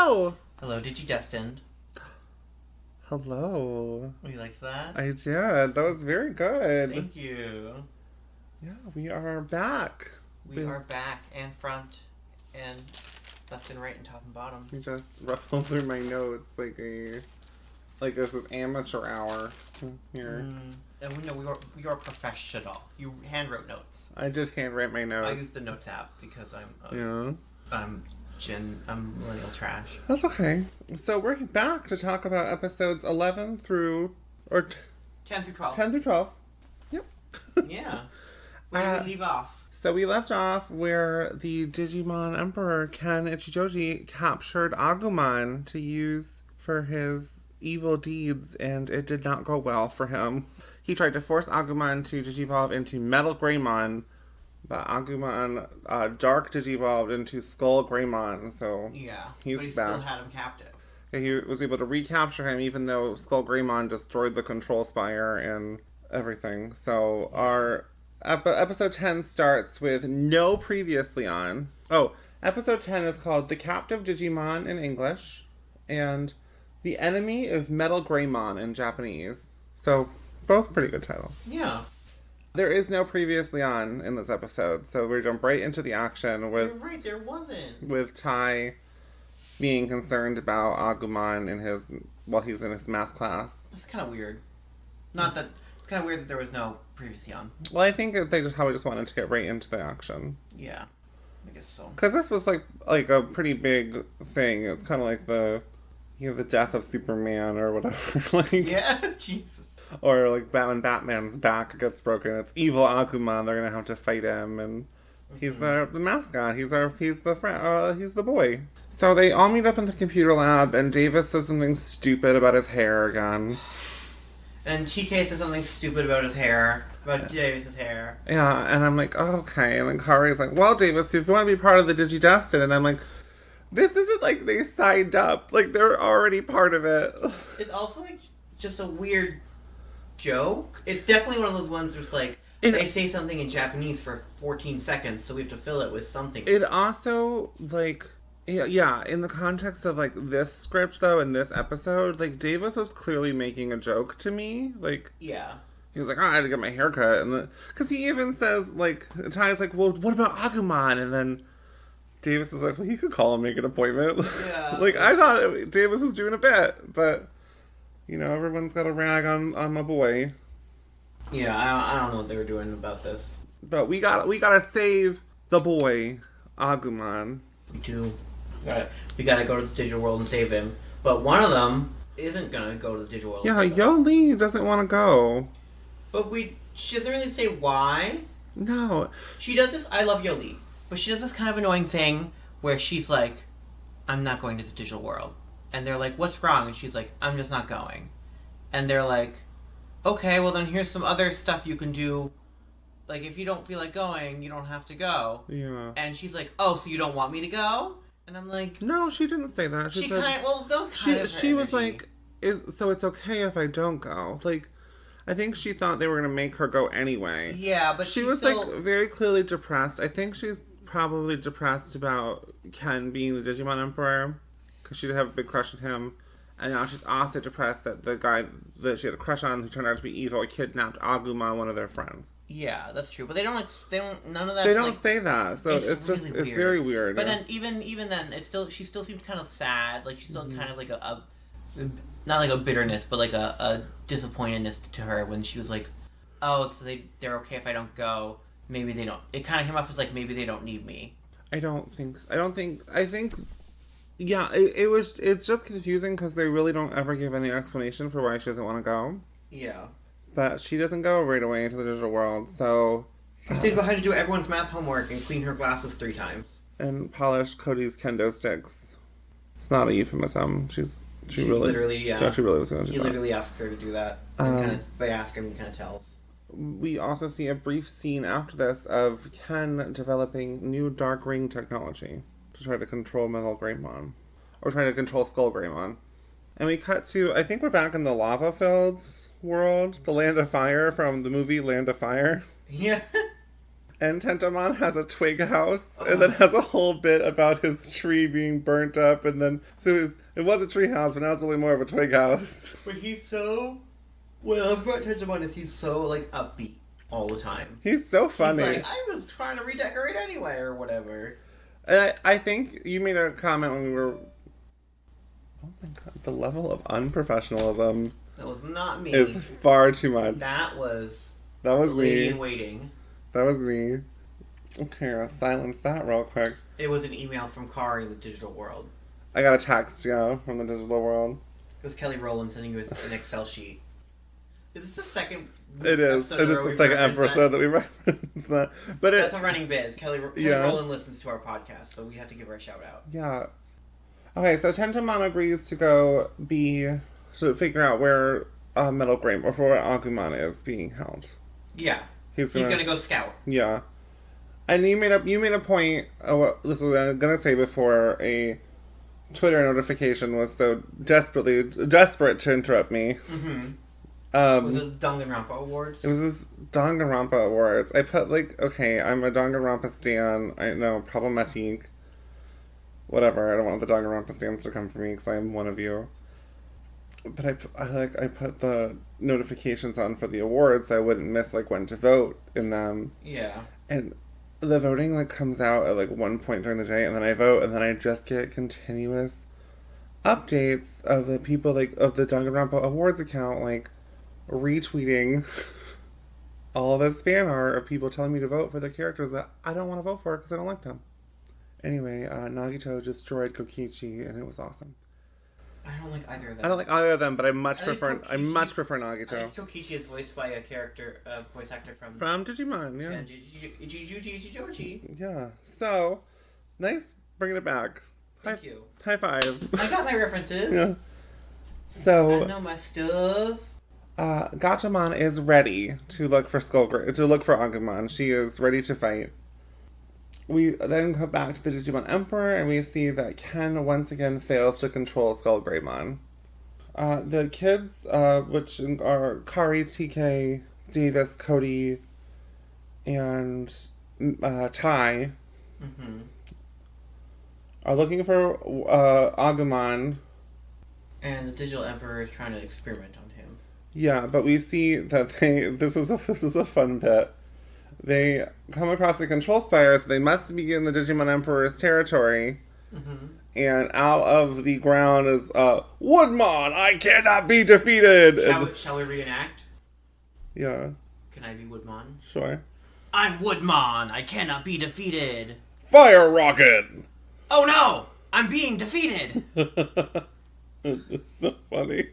Hello! Hello, Digidestined. Hello. You liked that? I did. That was very good. Thank you. Yeah, we are back. We are back, and front, and left and right, and top and bottom. We just ruffled through my notes like this is amateur hour here. And we are professional. You handwrote notes. I did handwrite my notes. I use the notes app because I'm millennial trash. That's okay. So we're back to talk about episodes 11 through 10 through 12. 10 through 12. Yep. Yeah. Where did we leave off? So we left off where the Digimon Emperor Ken Ichijoji captured Agumon to use for his evil deeds, and it did not go well for him. He tried to force Agumon to digivolve into Metal Greymon, but Agumon dark digivolved into Skull Greymon, so yeah, he's but he back. still had him captive. And he was able to recapture him even though Skull Greymon destroyed the control spire and everything. So our episode 10 starts with no previously on. Oh, episode 10 is called The Captive Digimon in English, and the enemy is Metal Greymon in Japanese. So both pretty good titles. Yeah. There is no previously on in this episode, so we jump right into the action with... You're right, there wasn't. With Tai being concerned about Agumon while he's in his math class. That's kind of weird. Not that... It's kind of weird that there was no previously on. Well, I think they probably just wanted to get right into the action. Yeah. I guess so. Because this was like a pretty big thing. It's kind of like the death of Superman or whatever. Yeah, Jesus. Or like when Batman's back gets broken, it's evil Agumon. They're gonna have to fight him, and he's the mascot. He's the friend. He's the boy. So they all meet up in the computer lab, and Davis says something stupid about his hair again. And TK says something stupid about his hair, about Davis's hair. Yeah, and I'm like, oh, okay. And then Kari's like, well, Davis, if you want to be part of the Digidestined, and I'm like, this isn't like they signed up. Like they're already part of it. It's also like just a weird joke. It's definitely one of those ones where it's like they say something in Japanese for 14 seconds, so we have to fill it with something. It also like yeah, in the context of like this script though, in this episode, like Davis was clearly making a joke to me. Like yeah, he was like, oh, I had to get my hair cut, and because he even says like Ty's like, well, what about Agumon? And then Davis is like, well, you could call and make an appointment. Yeah. Like I thought Davis was doing a bit, but. You know, everyone's got a rag on my boy. Yeah, I don't know what they were doing about this. But we gotta save the boy, Agumon. We do. We gotta go to the digital world and save him. But one of them isn't gonna go to the digital world. Yeah, Yolei doesn't want to go. But she doesn't really say why. No. She does this, I love Yolei, but she does this kind of annoying thing where she's like, I'm not going to the digital world. And they're like, what's wrong? And she's like, I'm just not going. And they're like, okay, well then here's some other stuff you can do. Like, if you don't feel like going, you don't have to go. Yeah. And she's like, oh, so you don't want me to go? And I'm like... No, she didn't say that. She was like, so it's okay if I don't go. Like, I think she thought they were going to make her go anyway. Yeah, but she was, like, very clearly depressed. I think she's probably depressed about Ken being the Digimon Emperor. Because she did have a big crush on him. And now she's also depressed that the guy that she had a crush on, who turned out to be evil, kidnapped Agumon, one of their friends. Yeah, that's true. But none of that. They don't say that, so it's very weird. But then even then, she still seemed kind of sad. Like she's still kind of like a not like a bitterness, but like a disappointedness to her when she was like, oh, so they're okay if I don't go. Maybe they don't. It kind of came off as like maybe they don't need me. I think. Yeah, it's just confusing because they really don't ever give any explanation for why she doesn't want to go. Yeah. But she doesn't go right away into the digital world, so... She stays behind to do everyone's math homework and clean her glasses 3 times. And polish Cody's kendo sticks. It's not a euphemism. She really... Yeah. She really was going to do He that. literally asks her to do that. And by asking, he kind of tells. We also see a brief scene after this of Ken developing new dark ring technology to try to control Metal Greymon. Or trying to control Skull Greymon. And we cut to, I think we're back in the lava fields world, the Land of Fire from the movie Land of Fire. Yeah. And Tentomon has a twig house, and then has a whole bit about his tree being burnt up, and then, so it was a tree house, but now it's only more of a twig house. But he's so, what I love about Tentomon is he's so, like, upbeat all the time. He's so funny. He's like, I was trying to redecorate anyway, or whatever. And I think you made a comment when we were, oh my god, the level of unprofessionalism. That was not me. Is far too much. That was me. in waiting. That was me. Okay, I'll silence that real quick. It was an email from Kari in the digital world. I got a text, yeah, from the digital world. It was Kelly Rowland sending you an Excel sheet. Is this the second It is. It is the second episode that we referenced that. But that's a running biz. Kelly Rowland listens to our podcast, so we have to give her a shout out. Yeah. Okay, so Tentomon agrees to go to figure out where Metal Grape, or where Agumon is being held. Yeah. He's gonna go scout. Yeah. And you made a point, this was I'm gonna say before a Twitter notification was so desperate to interrupt me. Mm-hmm. Was it the Danganronpa Awards? It was this Danganronpa Awards. I put, okay, I'm a Danganronpa stan. I know, problematique. Whatever, I don't want the Danganronpa stans to come for me, because I am one of you. But I put the notifications on for the awards so I wouldn't miss, when to vote in them. Yeah. And the voting, comes out at, one point during the day, and then I vote, and then I just get continuous updates of the people, of the Danganronpa Awards account, retweeting all this fan art of people telling me to vote for the characters that I don't want to vote for because I don't like them. Anyway, Nagito destroyed Kokichi, and it was awesome. I don't like either of them. I don't like either of them, but I much prefer Nagito. I think Kokichi is voiced by a voice actor from Digimon, yeah. Yeah. So, nice bringing it back. Thank you. High five. I got my references. Yeah. So, I know my stuff. Gatomon is ready to look for Agumon. She is ready to fight. We then come back to the Digimon Emperor, and we see that Ken once again fails to control Skullgreymon. The kids, which are Kari, TK, Davis, Cody, and Tai, are looking for Agumon. And the Digital Emperor is trying to experiment on him. Yeah, but we see that this is a fun bit. They come across the control spire, so they must be in the Digimon Emperor's territory. Mm-hmm. And out of the ground is, Woodmon, I cannot be defeated! Shall we reenact? Yeah. Can I be Woodmon? Sure. I'm Woodmon, I cannot be defeated! Fire Rocket! Oh no! I'm being defeated! It's so funny.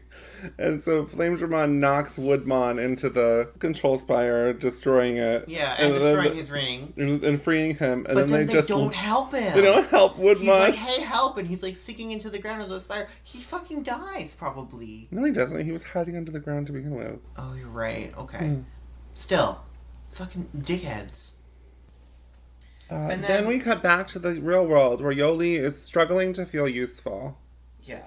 And so Flamedramon knocks Woodmon into the control spire, destroying it. Yeah, and destroying his ring. And freeing him. And but then they don't help him. They don't help Woodmon. He's like, hey, help! And he's sinking into the ground of the spire. He fucking dies, probably. No, he doesn't. He was hiding under the ground to begin with. Oh, you're right. Okay. Still. Fucking dickheads. And then we cut back to the real world, where Yolei is struggling to feel useful. Yeah.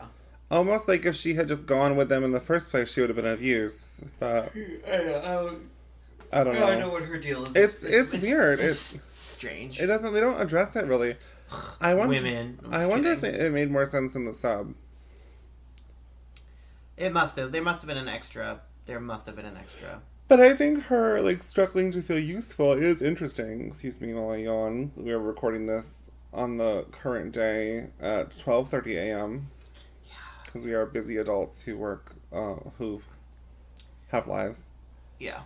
Almost like if she had just gone with them in the first place, she would have been of use. But I don't know. I know what her deal is. It's weird. It's strange. They don't address it really. I wonder if it made more sense in the sub. It must have. There must have been an extra. But I think her struggling to feel useful is interesting. Excuse me while I yawn. We are recording this on the current day at 12:30 a.m. Because we are busy adults who work, who have lives. Yeah.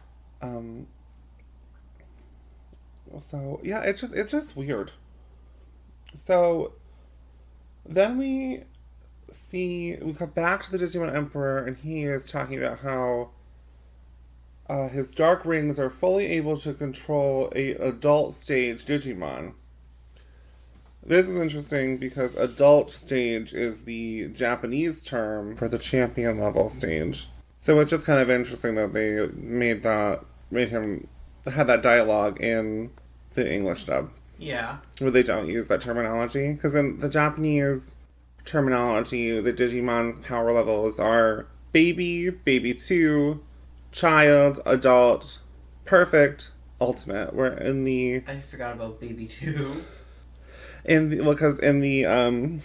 So yeah, it's just weird. So then we come back to the Digimon Emperor, and he is talking about how his dark rings are fully able to control an adult stage Digimon. This is interesting because adult stage is the Japanese term for the champion level stage. So it's just kind of interesting that they had that dialogue in the English dub. Yeah. Where they don't use that terminology. Because in the Japanese terminology, the Digimon's power levels are baby, baby 2, child, adult, perfect, Ultimate. We're in the... I forgot about Baby 2. Because in the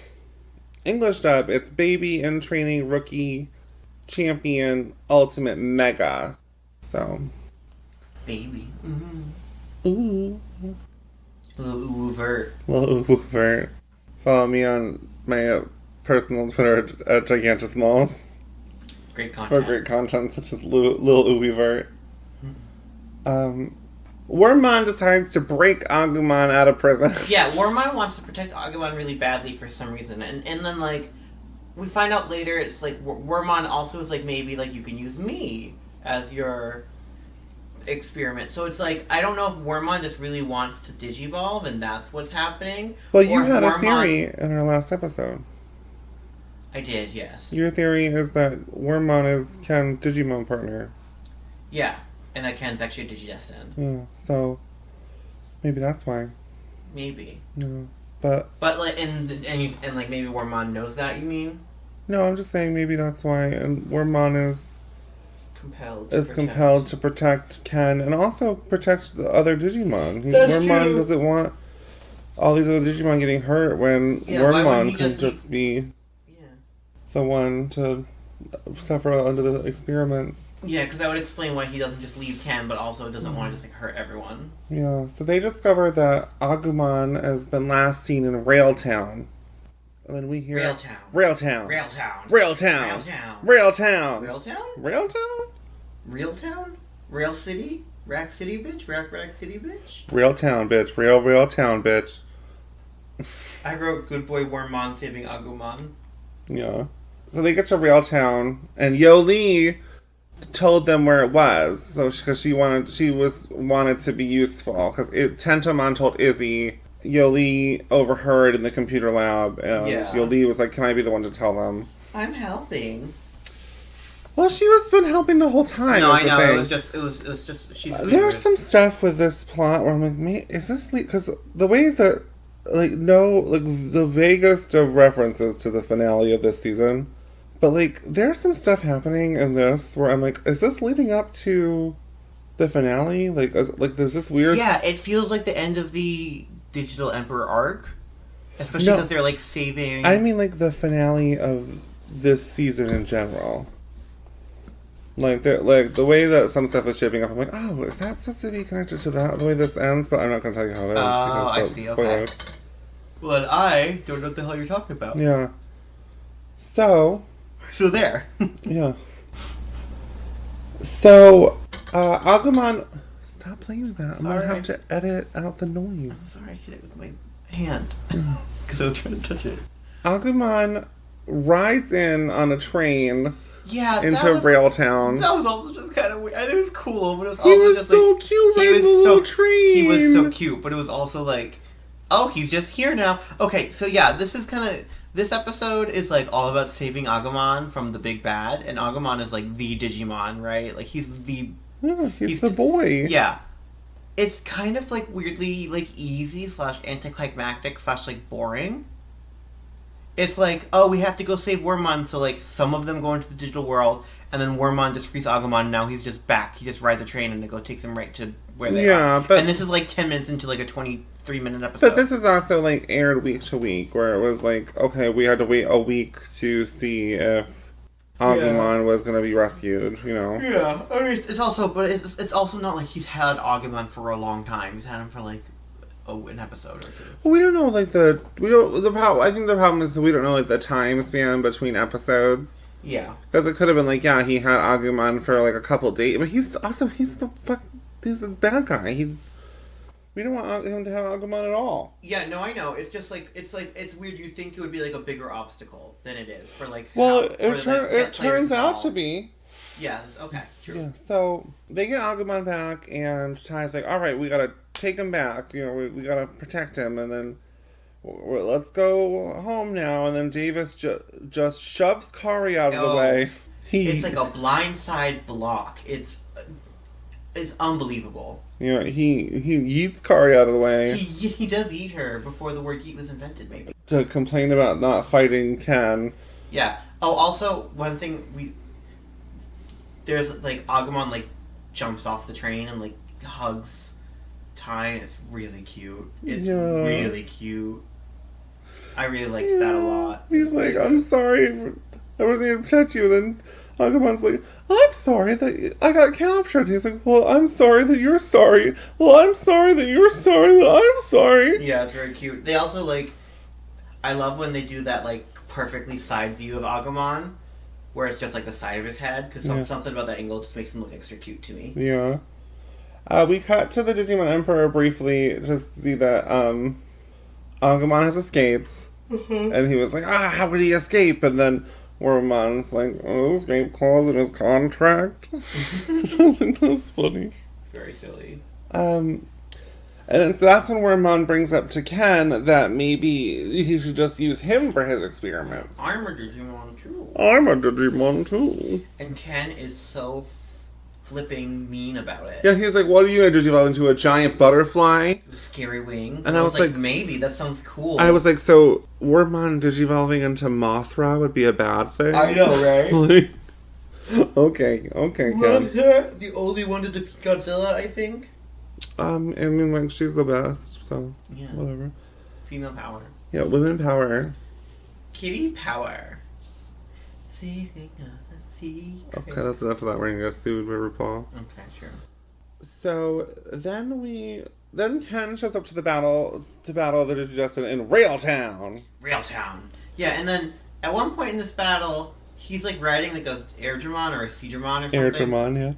English dub, it's Baby in Training, Rookie, Champion, Ultimate, Mega. So... Baby. Mm-hmm. Ooh. Little oovert. Little oovert. Follow me on my personal Twitter at Gigantismalls. Great content. For great content, such as Lil Uweevert. Wormmon decides to break Agumon out of prison. Yeah, Wormmon wants to protect Agumon really badly for some reason. And then, like, we find out later, it's like, Wormmon also is like, maybe, like, you can use me as your experiment. So it's like, I don't know if Wormmon just really wants to digivolve and that's what's happening. Well, you had a theory in our last episode. I did, yes. Your theory is that Wormmon is Ken's Digimon partner. Yeah, and that Ken's actually Digidestined. Yeah, so maybe that's why. Maybe. No, but like, and like maybe Wormmon knows that. You mean? No, I'm just saying maybe that's why, and Wormmon is compelled to protect Ken and also protect the other Digimon. Wormmon doesn't want all these other Digimon getting hurt when Wormmon can just be the one to suffer under the experiments. Yeah, because that would explain why he doesn't just leave Ken, but also doesn't want to just like hurt everyone. Yeah, so they discover that Agumon has been last seen in RAILTOwn. And then we hear... RAILTOwn. Rail City? Rack City, bitch? Rack City, bitch? RAILTOwn, bitch. RAILTOwn, bitch. I wrote Good Boy Wormmon saving Agumon. Yeah. So they get to RAILTOwn, and Yolei told them where it was. So because she wanted to be useful. Because Tentomon told Izzy, Yolei overheard in the computer lab, and Yolei was like, "Can I be the one to tell them?" I'm helping. Well, she was been helping the whole time. No, I know. It was just. She's. There's some stuff with this plot where I'm like, is this because the way that the vaguest of references to the finale of this season. But, like, there's some stuff happening in this where I'm like, is this leading up to the finale? Like, is this weird? Yeah, it feels like the end of the Digital Emperor arc. Especially because they're, like, saving... I mean, like, the finale of this season in general. Like, the way that some stuff is shaping up, I'm like, oh, is that supposed to be connected to that? The way this ends? But I'm not going to tell you how it ends. Oh, I see, okay. Well, I don't know what the hell you're talking about. Yeah. So there. Yeah. So, Agumon... Stop playing that. I'm going to have to edit out the noise. I'm sorry, I hit it with my hand. Because I was trying to touch it. Agumon rides in on a train into RAILTOwn. That was also just kind of weird. I think it was cool, but it was also just He was so cute riding the little train. He was so cute, but it was also like, oh, he's just here now. Okay, so yeah, this is kind of... This episode is, like, all about saving Agumon from the big bad, and Agumon is, like, the Digimon, right? Like, he's the... Yeah, he's the boy. Yeah. It's kind of, like, weirdly, like, easy / anticlimactic / like, boring. It's like, oh, we have to go save Wormmon, so, like, some of them go into the digital world, and then Wormmon just frees Agumon, and now he's just back. He just rides a train, and it takes him right to where they are. But... And this is, like, 10 minutes into, like, a 23-minute episode. But this is also, like, aired week to week, where it was like, okay, we had to wait a week to see if Agumon was going to be rescued, you know? Yeah. I mean, it's also not like he's had Agumon for a long time. He's had him for, like, an episode or two. Well, we don't know, like, I think the problem is we don't know, like, the time span between episodes. Yeah. Because it could have been like, yeah, he had Agumon for, like, a couple days, but he's a bad guy. We don't want him to have Agumon at all. Yeah, no, I know. It's just like it's weird. You think it would be like a bigger obstacle than it is for like. Well, it turns out to be. Yeah. Okay. True. Yeah. So they get Agumon back, and Ty's like, "All right, we gotta take him back. You know, we gotta protect him, and then let's go home now." And then Davis just shoves Kari out of the way. It's like a blindside block. It's unbelievable. You know, he yeets Kari out of the way. He does eat her before the word yeet was invented, maybe. To complain about not fighting Ken. Yeah. Oh, also, one thing there's, like, Agumon, like, jumps off the train and, like, hugs tie, and it's really cute. It's really cute. I really liked that a lot. He's like, I'm sorry, I wasn't able to protect you. And then Agumon's like, I'm sorry that I got captured. And he's like, well, I'm sorry that you're sorry. Well, I'm sorry that you're sorry that I'm sorry. Yeah, it's very cute. They also, like, I love when they do that, like, perfectly side view of Agumon, where it's just, like, the side of his head, because something about that angle just makes him look extra cute to me. Yeah. We cut to the Digimon Emperor briefly to see that Agumon has escaped. And he was like, how could he escape? And then Wormmon's like, escape clause in his contract. I think that's funny. Very silly. And so that's when Wormmon brings up to Ken that maybe he should just use him for his experiments. I'm a Digimon too. I'm a Digimon too. And Ken is so flipping mean about it. Yeah, he's like, what are you going to do? Digivolve into a giant butterfly? With scary wings. And I was like, maybe, that sounds cool. I was like, so Wormmon digivolving into Mothra would be a bad thing? I know, right? Like, okay, Ken. Mothra, the only one to defeat Godzilla, I think. I mean, like, she's the best, so whatever. Female power. Yeah, women power. Kitty power. Saving a secret. Okay, that's enough of that. We're gonna get sued by RuPaul. Okay, sure. So then Ken shows up to the battle the Digidestined in RAILTOwn. RAILTOwn. Yeah, and then at one point in this battle, he's like riding like a Airdramon or a Seadramon or something. Airdramon, yeah.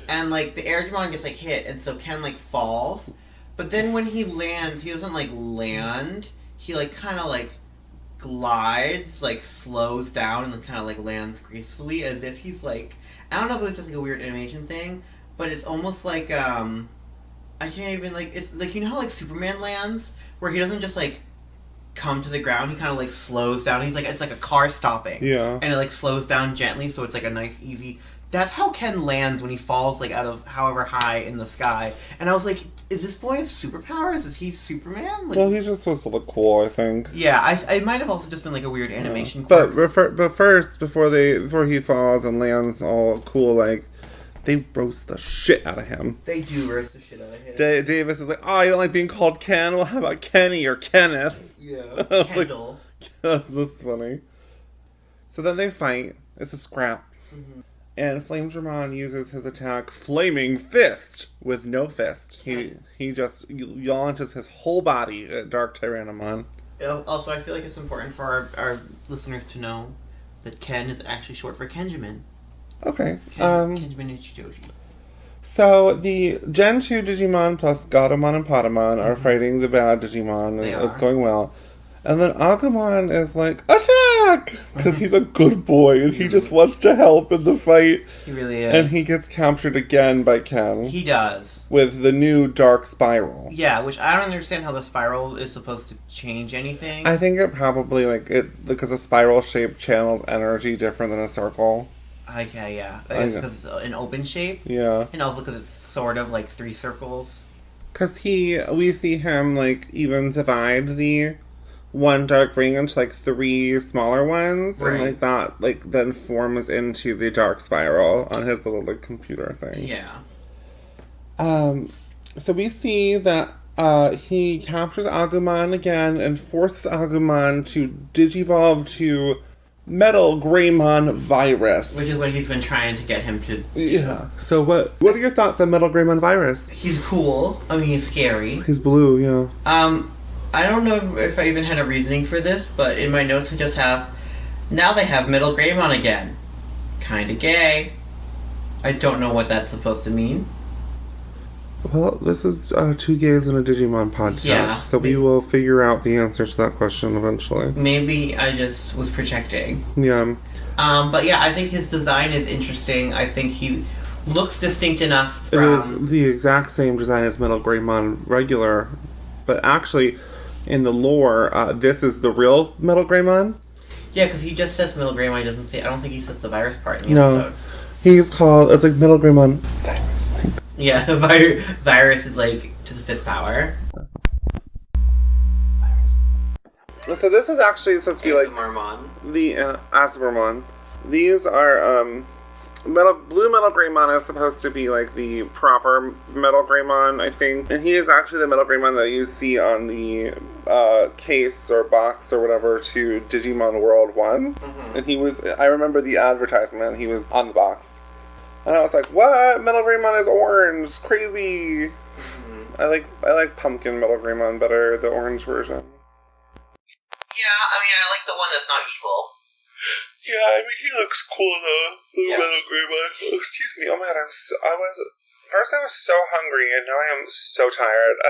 And like the Airdramon gets like hit, and so Ken like falls. But then when he lands, he doesn't like land. He like kind of like glides, like slows down, and then kind of like lands gracefully, as if he's like, I don't know if it's just like a weird animation thing, but it's almost like I can't even like, it's like, you know how like Superman lands, where he doesn't just like come to the ground, he kind of like slows down. He's like, it's like a car stopping, yeah, and it like slows down gently, so it's like a nice easy. That's how Ken lands when he falls, like, out of however high in the sky. And I was like, is this boy have superpowers? Is he Superman? Like, well, he's just supposed to look cool, I think. Yeah, I might have also just been, like, a weird animation quirk. But first, before he falls and lands all cool, like, they roast the shit out of him. They do roast the shit out of him. Davis is like, oh, you don't like being called Ken? Well, how about Kenny or Kenneth? Yeah, Kendall. Like, that's just funny. So then they fight. It's a scrap. Mm-hmm. And Flamedramon uses his attack Flaming Fist with no fist. He just launches his whole body at Dark Tyrannomon. Also, I feel like it's important for our listeners to know that Ken is actually short for Kenjamin. Okay. Kenjamin Ichijoji. So the Gen 2 Digimon plus Gatomon and Patamon are fighting the bad Digimon. It's going well. And then Agumon is like, attack! Because he's a good boy and he just wants to help in the fight. He really is. And he gets captured again by Ken. He does. With the new Dark Spiral. Yeah, which I don't understand how the spiral is supposed to change anything. I think it probably, because a spiral shape channels energy different than a circle. Okay, yeah. It's because it's an open shape. Yeah. And also because it's sort of like 3 circles. Because we see him, like, even divide the one dark ring into, like, 3 smaller ones. Right. And, like, that, like, then forms into the dark spiral on his little, like, computer thing. Yeah. So we see that he captures Agumon again and forces Agumon to digivolve to Metal Greymon Virus. Which is what he's been trying to get him to do. Yeah. So what are your thoughts on Metal Greymon Virus? He's cool. I mean, he's scary. He's blue, yeah. I don't know if I even had a reasoning for this, but in my notes I just have, now they have Metal Greymon again. Kinda gay. I don't know what that's supposed to mean. Well, this is 2 Gays and a Digimon podcast, so we will figure out the answers to that question eventually. Maybe I just was projecting. Yeah. But yeah, I think his design is interesting. I think he looks distinct enough from... It is the exact same design as Metal Greymon regular, but actually, in the lore, this is the real Metal Greymon. Yeah, because he just says Metal Greymon, he doesn't say... I don't think he says the virus part in the episode. He's called... It's like Metal Greymon Virus. Yeah, virus is like to the 5th power. Virus. So this is actually supposed to be like Agumon. The Agumon. These are Blue Metal Greymon is supposed to be like the proper Metal Greymon, I think. And he is actually the Metal Greymon that you see on the case or box or whatever to Digimon World 1. Mm-hmm. And I remember the advertisement, he was on the box. And I was like, what? Metal Greymon is orange. Crazy. Mm-hmm. I like pumpkin Metal Greymon better, the orange version. Yeah, I mean, I like the one that's not evil. Yeah, I mean, he looks cool though. Blue Metal Greymon. Oh, excuse me. Oh my god, I was so hungry, and now I am so tired.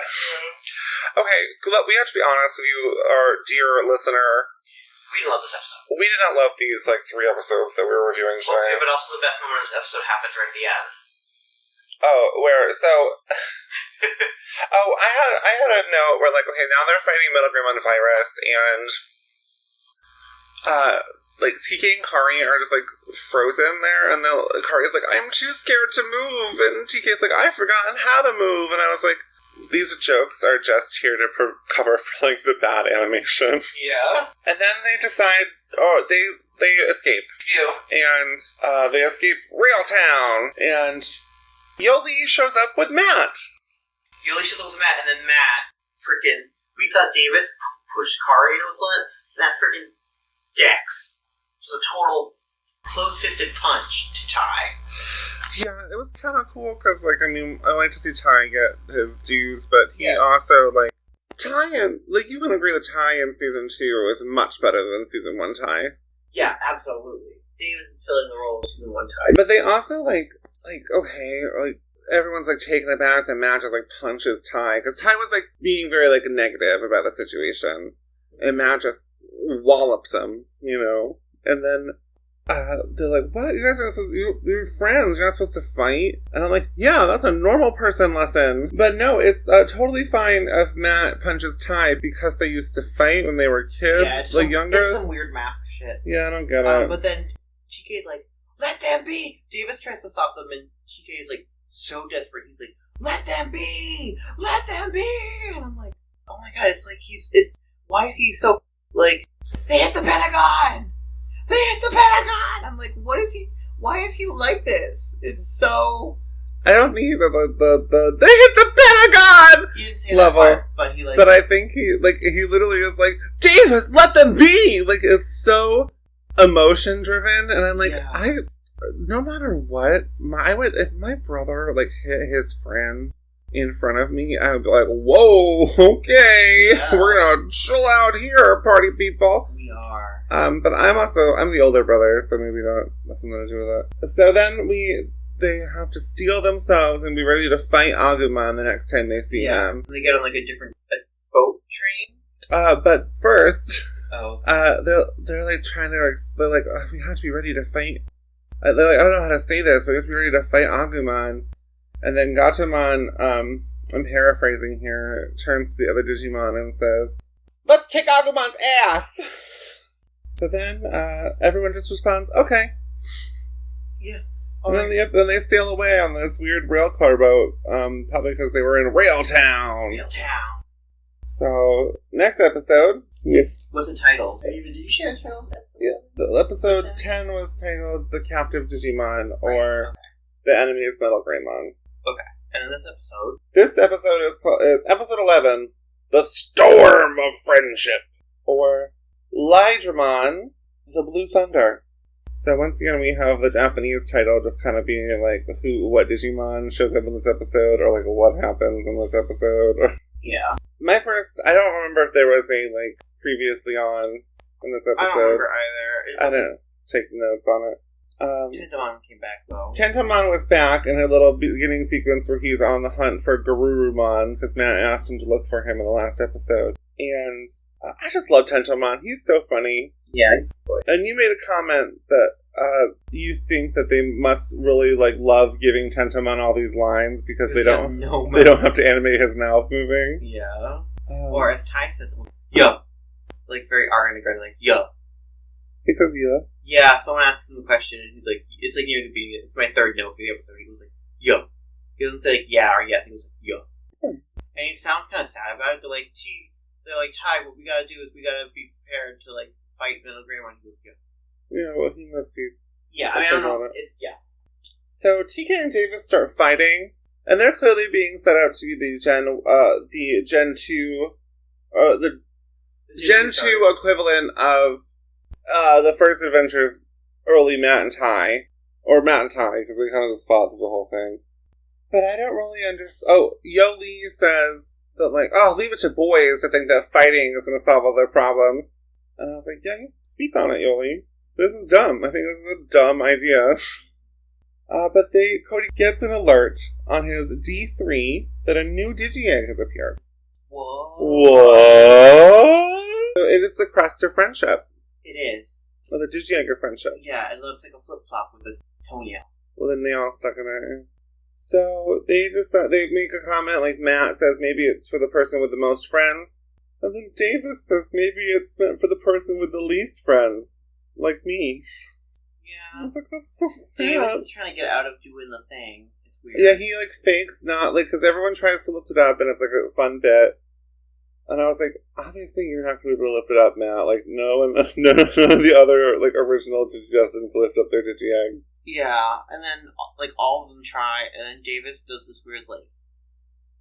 Okay, we have to be honest with you, our dear listener. We didn't love this episode. We did not love these, 3 episodes that we were reviewing today. Okay, but also the best moment of this episode happens right at the end. Oh, where, so... I had a note where, okay, now they're fighting Metal Greymon virus, and... TK and Kari are just, frozen there, and Kari's like, I'm too scared to move, and TK's like, I've forgotten how to move, and I was like, these jokes are just here to cover for, the bad animation. Yeah. And then they decide, they escape. Ew. And, they escape RAILTOwn, and Yolei shows up with Matt. Yolei shows up with Matt, and then Matt, we thought Davis pushed Kari into his limit, Matt decks. Just a total close-fisted punch to Tai. Yeah, it was kind of cool, because, I like to see Tai get his dues, but he also, Tai in, you can agree that Tai in Season 2 is much better than Season 1 Tai. Yeah, absolutely. Davis is filling the role of Season 1 Tai. But they also, everyone's, taken aback that Matt just, punches Tai, because Tai was, being very, negative about the situation, and Matt just wallops him, and then they're like, what? You guys are you're friends, you're not supposed to fight? And I'm like, yeah, that's a normal person lesson. But no, it's totally fine if Matt punches Tai because they used to fight when they were kids, younger. It's some weird math shit. Yeah, I don't get it. But then TK's like, let them be! Davis tries to stop them, and TK is so desperate. He's like, let them be! Let them be! And I'm like, oh my god, why is he so, they hit the Pentagon! They hit the Pentagon! I'm like, why is he like this? It's so... I don't think he's at the they hit the Pentagon! He didn't say level, that part, but he But I think he literally is like, Davis, let them be! It's so emotion-driven, and I'm like, no matter what, if my brother, hit his friend in front of me, I would be like, whoa, okay, we're gonna chill out here, party people. We are. But I'm the older brother, so maybe that has something to do with it. So then they have to steel themselves and be ready to fight Agumon the next time they see him. They get on a different boat train. But first, they're trying to, they're like, oh, we have to be ready to fight. They're like, I don't know how to say this, but we have to be ready to fight Agumon. And then Gatomon, I'm paraphrasing here, turns to the other Digimon and says, let's kick Agumon's ass! So then, everyone just responds, okay. Yeah. And then they sail away on this weird railcar boat, probably because they were in RAILTOwn. RAILTOwn. So, next episode. Yes. What's the title? Did you share the title? Yeah. The episode 10 was titled The Captive Digimon, or The Enemy's Metal Greymon. Okay. And in this episode? This episode is episode 11, The Storm of Friendship, or Lydramon, The Blue Thunder. So once again, we have the Japanese title just kind of being what Digimon shows up in this episode, or what happens in this episode. Yeah. I don't remember if there was a, previously on in this episode. I don't remember either. I didn't take notes on it. Tentomon came back, though. Tentomon was back in a little beginning sequence where he's on the hunt for Garurumon, because Matt asked him to look for him in the last episode. And I just love Tentomon. He's so funny. Yeah, he's a boy. And you made a comment that you think that they must really love giving Tentomon all these lines because they don't have to animate his mouth moving. Yeah. Or as Tai says, yo. Very Ariana Grande, yo. He says yeah. Yeah, someone asks him a question and he's like, it's near the beginning. It's my third note for the episode. He goes yo. He doesn't say yeah or yeah. He goes yo. And he sounds kind of sad about it. They're like, Tai, what we gotta do is we gotta be prepared to fight Metal Greymon. He goes, yo. Yeah, well, he must be. Yeah, I don't know. So TK and Davis start fighting, and they're clearly being set out to be the Gen 2, the Gen 2 equivalent of the first adventure's early Matt and Ty. Or Matt and Ty, because they kind of just fought through the whole thing. But I don't really understand. Oh, Yolei says that, like, oh, leave it to boys to think that fighting is going to solve all their problems. And I was like, yeah, you speak on it, Yolei. This is dumb. I think this is a dumb idea. But Cody gets an alert on his D3 that a new Digi-Egg has appeared. What? So it is the crest of friendship. It is. Or the Digi-Egg of friendship. Yeah, it looks like a flip-flop with a toenail. Well, then they all stuck in it. So they make a comment like Matt says maybe it's for the person with the most friends. And then Davis says maybe it's meant for the person with the least friends. Like me. Yeah. I was like, that's so sad. Davis is trying to get out of doing the thing. It's weird. Yeah, he like fakes not like, because everyone tries to lift it up and it's like a fun bit. And I was like, obviously you're not going to be able to lift it up, Matt. Like, none of the other, like, original Digidestined can lift up their Digi-Eggs. Yeah, and then, like, all of them try, and then Davis does this weird, like...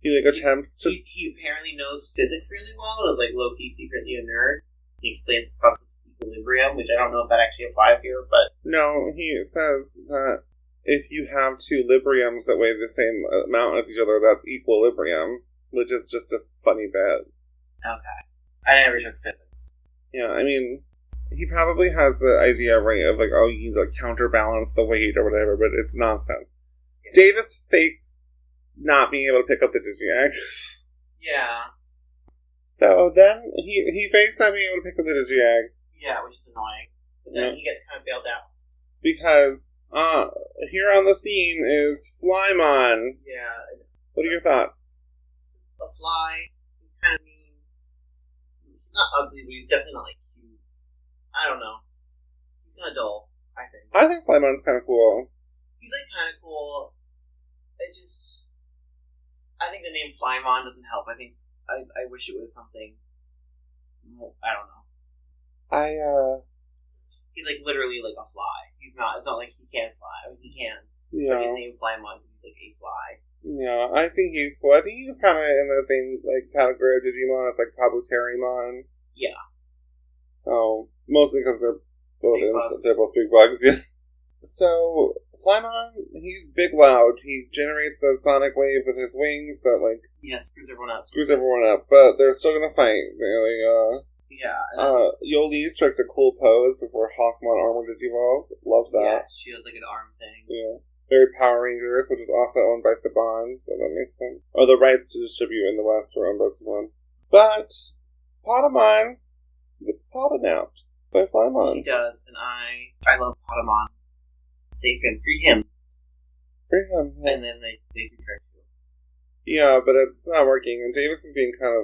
He attempts to... He apparently knows physics really well, and is, like, low-key secretly a nerd. He explains the concept of equilibrium, which I don't know if that actually applies here, but... No, he says that if you have two libriums that weigh the same amount as each other, that's equilibrium, which is just a funny bit. Okay. I never took physics. Yeah, I mean, he probably has the idea, right, of like, oh, you need to counterbalance the weight or whatever, but it's nonsense. Yeah. Davis fakes not being able to pick up the Digi-Egg. Yeah. So then he fakes not being able to pick up the Digi-Egg. Yeah, which is annoying. But then he gets kind of bailed out. Because here on the scene is Flymon. Yeah. What are your thoughts? A fly. He's kind of mean. He's not ugly, but he's definitely not, like, cute. I don't know. He's kind of dull, I think. I think Flymon's kind of cool. He's, like, kind of cool. I think the name Flymon doesn't help. I wish it was something more, I don't know. He's, like, literally, like, a fly. It's not like he can't fly. I mean, he can. Yeah. But his name Flymon, he's, like, a fly. Yeah, I think he's cool. I think he's kind of in the same, like, category of Digimon. It's like Kabuterimon. Yeah. So, mostly because they're both big bugs, yeah. So, Flymon, he's big loud. He generates a sonic wave with his wings that, like... Yeah, screws everyone up. But they're still gonna fight. They're like, yeah. Yolei strikes a cool pose before Hawkmon armor digivolves. Loves that. Yeah, she has, like, an arm thing. Yeah. Very Power Rangers, which is also owned by Saban, so that makes sense. Or the rights to distribute in the West were owned by Saban. But, Patamon gets potted out by Flymon. She does, and I love Patamon. Save him. Free him. Yeah. And then they do try to. Yeah, but it's not working, and Davis is being kind of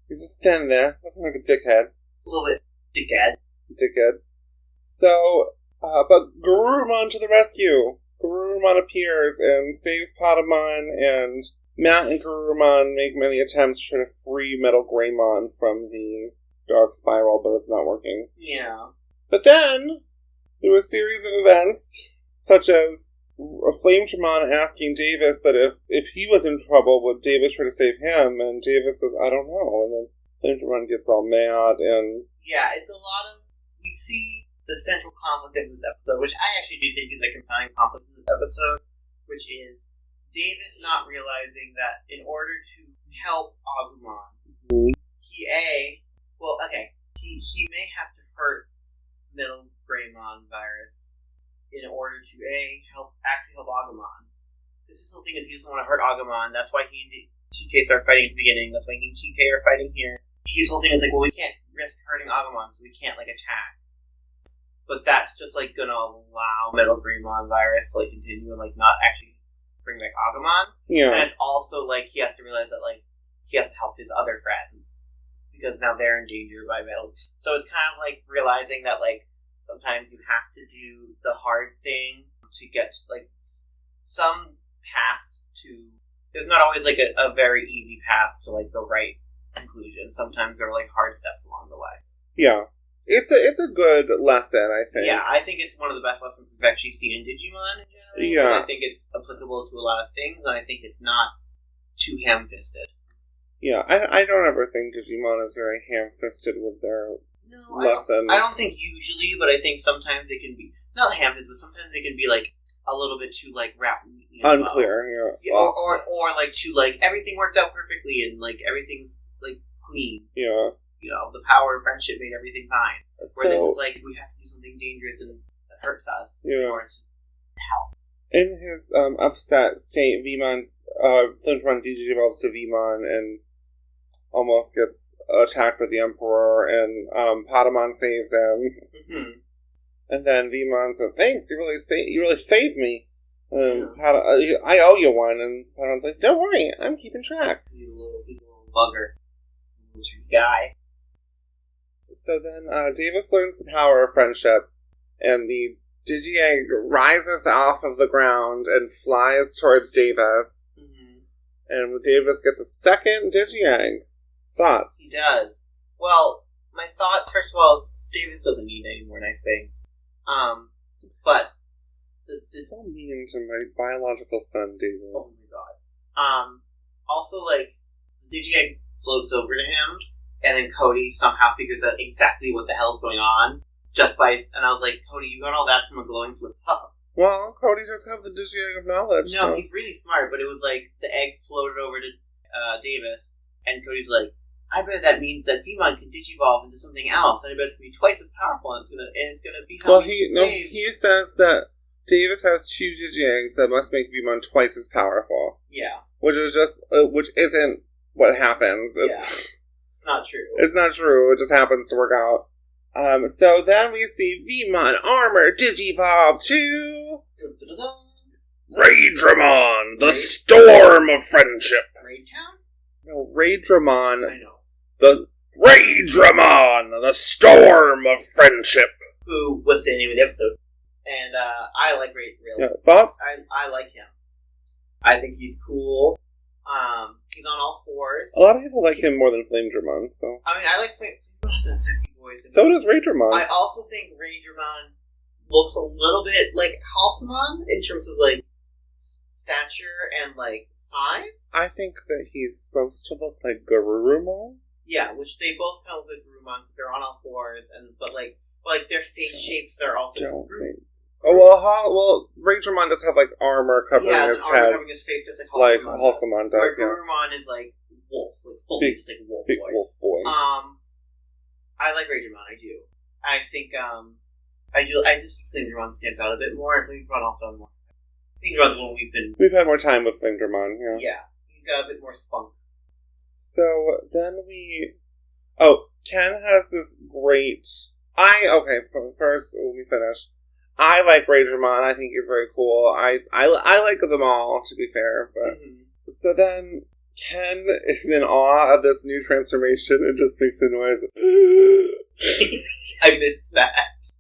he's just standing there, looking like a dickhead. A little bit dickhead. So, but Garurumon to the rescue! Garurumon appears and saves Patamon, and Matt and Garurumon make many attempts to try to free Metal Greymon from the dark spiral, but it's not working. Yeah. But then, through a series of events, such as Flametramon asking Davis that if he was in trouble, would Davis try to save him? And Davis says, I don't know. And then Flametramon gets all mad, and... Yeah, it's a lot of... We see the central conflict of this episode, which I actually do think is a compelling conflict in this episode, which is Davis not realizing that in order to help Agumon, he may have to hurt Metal Greymon virus in order to help Agumon. This whole thing is he doesn't want to hurt Agumon. That's why he and TK start fighting at the beginning. That's why he and TK are fighting here. His whole thing is like, well, we can't risk hurting Agumon, so we can't attack. But that's just gonna allow Metal Greymon virus to continue and not actually bring back Agumon. Yeah. And it's also he has to realize that he has to help his other friends because now they're in danger by Metal. So it's kind of realizing that sometimes you have to do the hard thing to get some paths to. There's not always a very easy path to the right conclusion. Sometimes there are hard steps along the way. Yeah. It's a good lesson, I think. Yeah, I think it's one of the best lessons we've actually seen in Digimon in general. Yeah. And I think it's applicable to a lot of things, and I think it's not too ham-fisted. Yeah, I don't ever think Digimon is very ham-fisted with their lesson. I don't think usually, but I think sometimes they can be, not ham-fisted, but sometimes they can be, like, a little bit too, like, unclear, yeah. Or, like, too, like, everything worked out perfectly, and, like, everything's, like, clean. Yeah. You know, the power of friendship made everything fine. Where this is like, we have to do something dangerous and that hurts us in order to help. In his upset state, Vmon, Flintron digivolves to Vmon and almost gets attacked by the Emperor, and Patamon saves him. Mm-hmm. And then Vmon says, "Thanks, you really saved me. I owe you one." And Patamon's like, "Don't worry, I'm keeping track." He's a little bugger. He's a guy. So then Davis learns the power of friendship, and the Digi-Egg rises off of the ground and flies towards Davis. Mm-hmm. And Davis gets a second Digi-Egg. Thoughts? He does. Well, my thought, first of all, is Davis doesn't need any more nice things. But... So mean to my biological son, Davis. Oh my god. Also, like, the Digi-Egg floats over to him, and then Cody somehow figures out exactly what the hell's going on, and I was like, Cody, you got all that from a glowing flip-top. Well, Cody doesn't have the Digi-Egg of knowledge. No, he's really smart, but it was like, the egg floated over to Davis, and Cody's like, I bet that means that Vmon can digivolve into something else, and I bet it's going to be twice as powerful, and it's going to be how he says that Davis has 2 Digi-Eggs that must make Vmon twice as powerful. Yeah. Which isn't what happens. It's not true. It's not true. It just happens to work out. So then we see Vmon Armor Digivolve to RAILTOWN, the Storm of Friendship. RAILTOWN? No, RAILTOWN. I know. The RAILTOWN, the Storm of Friendship. Who was the name of the episode? And I like RAILTOWN. Yeah, thoughts? I like him. I think he's cool. He's on all fours. A lot of people like him more than Flamedramon, so... I mean, I like Flamedramon has a sexy voice. So does RAILTOWN. I also think RAILTOWN looks a little bit like Halcyon in terms of, like, stature and, like, size. I think that he's supposed to look like Garurumon. Yeah, which they both kind of look like Garurumon because they're on all fours, but their face shapes are also... Don't think... Oh, well, RAILTOWN does have, like, armor covering his head. Covering his face just like Halcyon does. Where Garurumon is, like, wolf. Like, fully just like wolf big boy. wolf boy. I like RAILTOWN, I do. I think, I just think Flamedramon stands out a bit more, and Flamedramon also more. Flamedramon's one we've had more time with Flamedramon, yeah. Yeah, he's got a bit more spunk. So, then Ken has this great... first, let me finish. I like RAILTOWN. I think he's very cool. I like them all, to be fair. But So then Ken is in awe of this new transformation and just makes a noise. I missed that.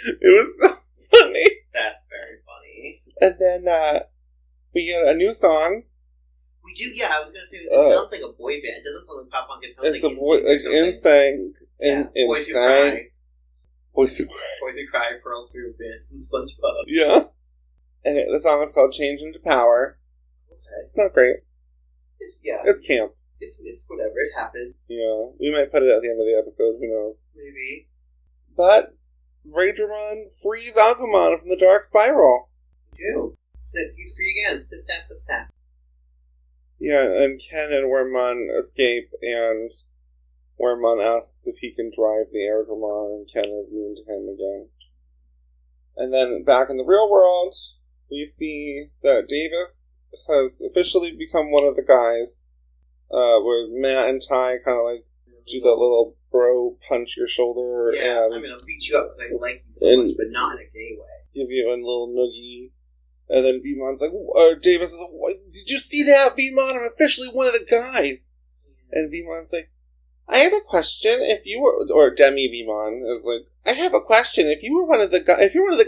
It was so funny. That's very funny. And then we get a new song. We do, yeah. I was gonna say it sounds like a boy band. It doesn't sound like pop punk. It sounds like NSYNC. Boys Who Cry. Boys Who Cry. Boys Who Cry, Pearl's favorite band, and SpongeBob. Yeah. And the song is called Change Into Power. Okay. It's not great. It's camp. It's whatever, it happens. Yeah. We might put it at the end of the episode, who knows. Maybe. But RAILTOWN frees Agumon from the Dark Spiral. You do. He's free again. Snip, snap, snip, snap. Yeah, and Ken and Wormmon escape, and Wormmon asks if he can drive the Airdramon, and Ken is mean to him again. And then back in the real world, we see that Davis has officially become one of the guys, where Matt and Ty kind of like do that little bro punch your shoulder. Yeah, and I'm gonna beat you up because I like you so much, but not in a gay way. Give you a little noogie. And then Bimon's like, Davis is like, did you see that, Bimon? I'm officially one of the guys. And Bimon's like, I have a question. If you were, or Demi Bimon is like, I have a question. If you're one of the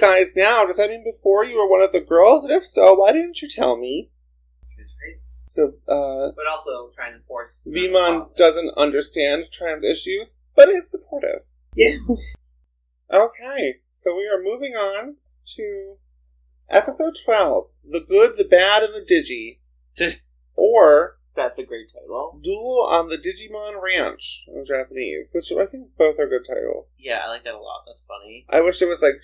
guys now, does that mean before you were one of the girls? And if so, why didn't you tell me? So, but also trying to force. Bimon doesn't understand trans issues, but is supportive. Yeah. Okay, so we are moving on to episode 12, The Good, the Bad, and the Digi. Or... That's a great title. Duel on the Digimon Ranch in Japanese, which I think both are good titles. Yeah, I like that a lot. That's funny. I wish it was like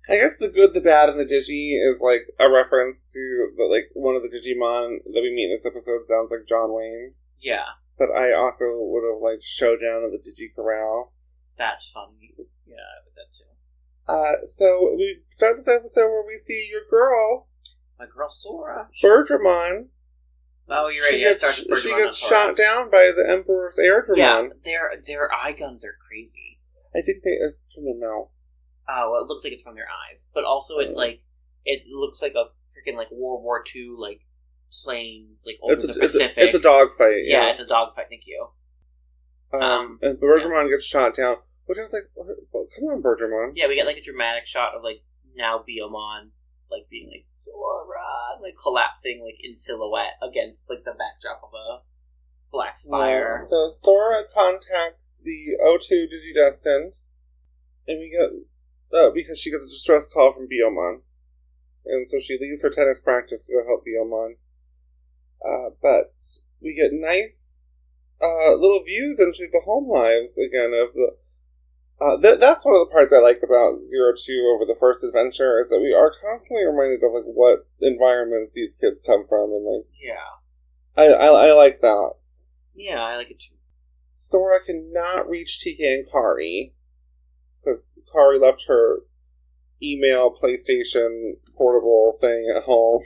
I guess the good, the bad, and the Digi is like a reference to the, like one of the Digimon that we meet in this episode sounds like John Wayne. Yeah. But I also would have liked Showdown of the Digi Corral. That's funny. Yeah, I would that too. So we start this episode where we see your girl, my girl Sora, Bergermon. Oh, you're right. She gets shot down by the Emperor's Airdramon. Yeah, their eye guns are crazy. I think it's from their mouths. Oh, well, it looks like it's from their eyes, but also it's like it looks like a freaking like World War II like planes like over the Pacific. It's a dogfight. Yeah, it's a dogfight. Thank you. And Bergermon gets shot down, which I was like, "Come on, Bergermon!" Yeah, we get like a dramatic shot of like now Biyomon like being like Sora, like collapsing like in silhouette against like the backdrop of a black spire. So Sora contacts the O2 Digidestined, and we get because she gets a distress call from Biyomon, and so she leaves her tennis practice to go help Biyomon. But we get nice little views into the home lives again of the. That's one of the parts I like about 02 over the first adventure is that we are constantly reminded of like what environments these kids come from, and like I like that. Yeah, I like it too. Sora cannot reach TK and Kari because Kari left her email PlayStation portable thing at home,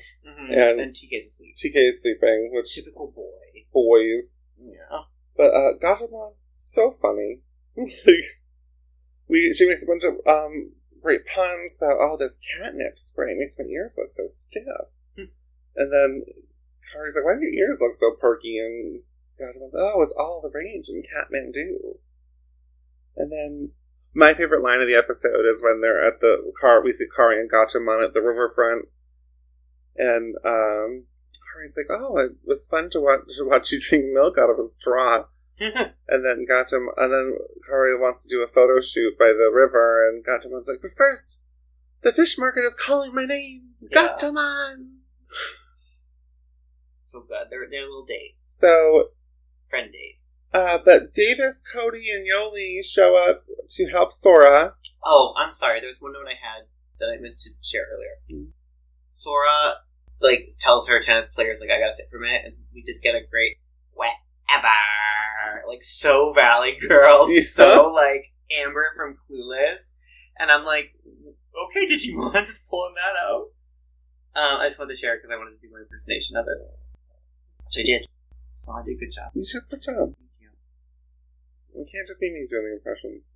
and TK's asleep. TK is sleeping, which typical boys. Yeah, but Gajamon, so funny. She makes a bunch of great puns about this catnip spray makes my ears look so stiff, and then Kari's like, "Why do your ears look so perky?" And Gajamon's, it's all the rage in Kathmandu. And then my favorite line of the episode is when they're at the car. We see Kari and Gajamon at the riverfront, and Kari's like, "It was fun to watch you drink milk out of a straw." and then Kari wants to do a photo shoot by the river, and Gatamon's like, "But first, the fish market is calling my name, Gatamon." So good. They're a little date. So friend date. But Davis, Cody, and Yolei show up to help Sora. Oh, I'm sorry. There's one note I had that I meant to share earlier. Sora tells her tennis players I gotta sit for a minute, and we just get a great whatever. So Valley Girl, so Amber from Clueless, and I'm like, okay, Digimon, just pulling that out. I just wanted to share it because I wanted to do my impersonation of it, which I did. So I did a good job. You did a good job. Thank you. You can't just be me doing the impressions.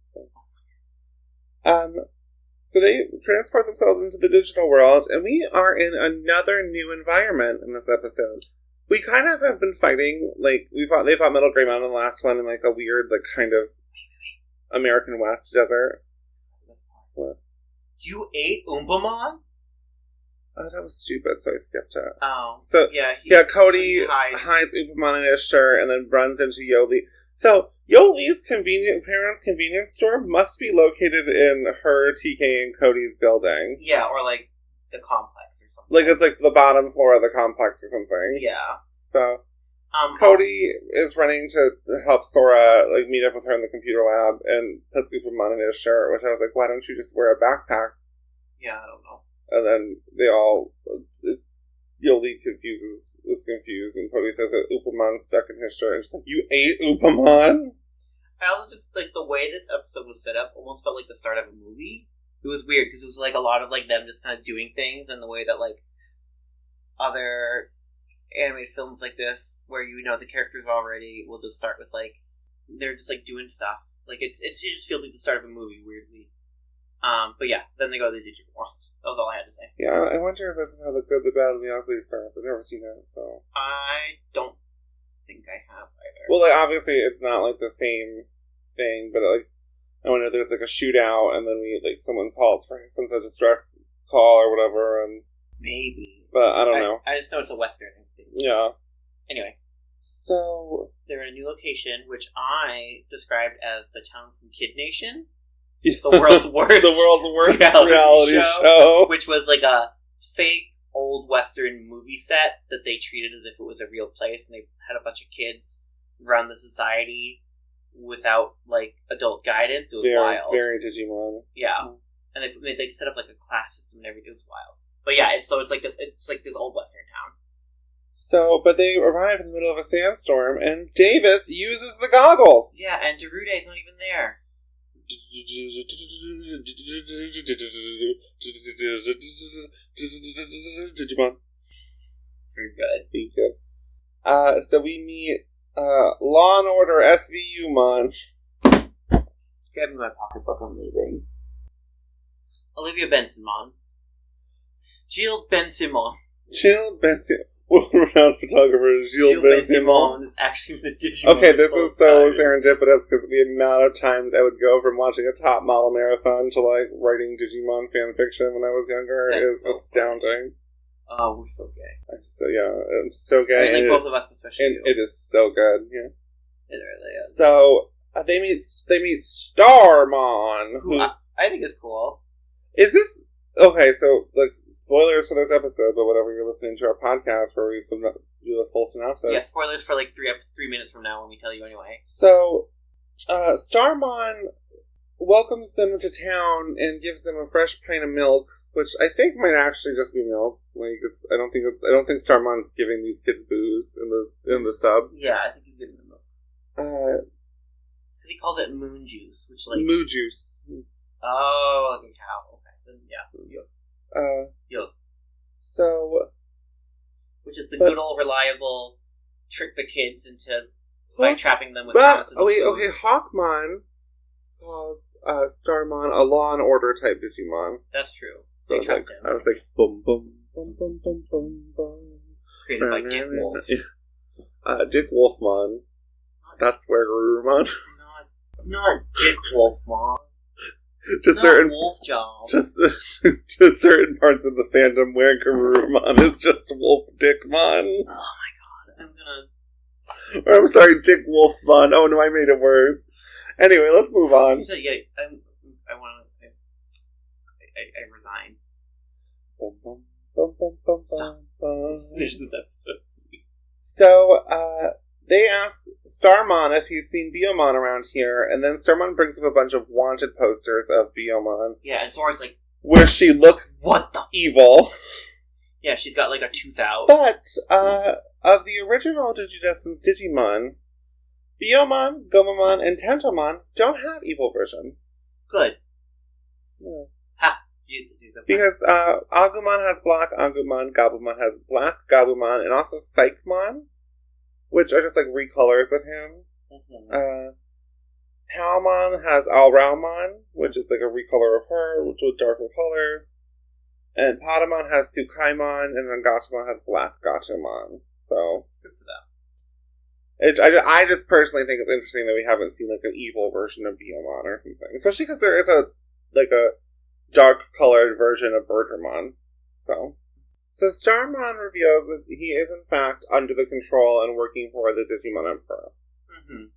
So they transport themselves into the digital world, and we are in another new environment in this episode. We kind of have been fighting, they fought Middle Grey Mountain in the last one in a weird, kind of American West desert. What? You ate Umbamon? Oh, that was stupid, so I skipped it. Oh. So, Cody hides Umbamon in his shirt and then runs into Yolei. So, Yolei's parents' convenience store must be located in her, TK, and Cody's building. Yeah, or the complex or something. It's the bottom floor of the complex or something. Yeah. So, Cody is running to help Sora, meet up with her in the computer lab and puts Umbamon in his shirt, which I was like, why don't you just wear a backpack? Yeah, I don't know. And then Yolei is confused, and Cody says that Upamon's stuck in his shirt, and she's like, "You ate Upamon?" I also just, the way this episode was set up almost felt like the start of a movie. It was weird, because it was, a lot of, them just kind of doing things, and the way that, other animated films like this, where the characters already will just start with, they're just, doing stuff. It just feels like the start of a movie, weirdly. But yeah, then they go to the digital world. That was all I had to say. Yeah, I wonder if this is how the good, the bad, and the ugly starts. I've never seen that, so... I don't think I have either. Well, obviously it's not, the same thing, but, I wonder if there's, a shootout, and then someone calls for sends a distress call or whatever, and... Maybe. But I don't know. I just know it's a Western thing. Yeah. Anyway. So they're in a new location, which I described as the town from Kid Nation. yeah. The world's worst. The world's worst reality show. Which was like a fake old Western movie set that they treated as if it was a real place, and they had a bunch of kids run the society without like adult guidance. It was wild. Very Digimon. Yeah, and they set up like a class system and everything. It was wild. But yeah, it's like this. It's like this old Western town. So, but they arrive in the middle of a sandstorm, and Davis uses the goggles. Yeah, and Darude's not even there. Digimon. Pretty good. Thank you. So we meet Law and Order SVU-mon. Grab me my pocketbook, I'm leaving. Olivia Benson-mon. Jill Benson-mon. Jill Benson. World-renowned photographer Jill Benson-mon is actually the Digimon. Okay, this is so serendipitous because the amount of times I would go from watching a top model marathon to like writing Digimon fan fiction when I was younger is so astounding. Funny. Oh, we're so gay. I'm so gay. I mean, like both of us, especially. And it is so good. Yeah, it really is. So they meet Starmon, who I think is cool. Is this? Okay, so, like, spoilers for this episode, but whatever, you're listening to our podcast where we do a full synopsis. Yeah, spoilers for, like, 3 minutes from now when we tell you anyway. So, Starmon welcomes them to town and gives them a fresh pint of milk, which I think might actually just be milk. Like, I don't think Starmon's giving these kids booze in the sub. Yeah, I think he's giving them milk. Because he calls it moon juice, which, like... Moo juice. Oh, like a cow. Yo. So, which is the good old reliable trick the kids into by trapping them with promises of food. Okay, Hawkmon calls Starmon a Law and Order type Digimon. That's true. So they trust him. I was like, boom, boom, boom, boom, boom, boom, boom. Created by Dick Wolf. Dick Wolfmon. That's where Garurumon. Not Dick Wolfmon. To certain parts of the fandom where Garurumon is just Wolf Dickmon. Oh my god, Or I'm sorry, Dick Wolfmon. Oh no, I made it worse. Anyway, let's move on. So yeah, I resign. Stop. Let's finish this episode. So, they ask Starmon if he's seen Biyomon around here, and then Starmon brings up a bunch of wanted posters of Biyomon. Yeah, and Sora's like, where she looks what the evil. Yeah, she's got like a tooth out. But, of the original Digidestined Digimon, Biyomon, Gomamon, and Tentomon don't have evil versions. Good. Yeah. Ha! Because Agumon has black Agumon, Gabumon has black Gabumon, and also Psychmon, which are just like recolors of him. Mm-hmm. Palmon has Alraumon, which is like a recolor of her, with darker colors. And Patamon has Tsukaimon, and then Gatomon has black Gatomon. So, good for I them. just personally think it's interesting that we haven't seen like an evil version of Biyomon or something. Especially because there is a dark colored version of Bergermon. So Starmon reveals that he is in fact under the control and working for the Digimon Emperor. Mm-hmm.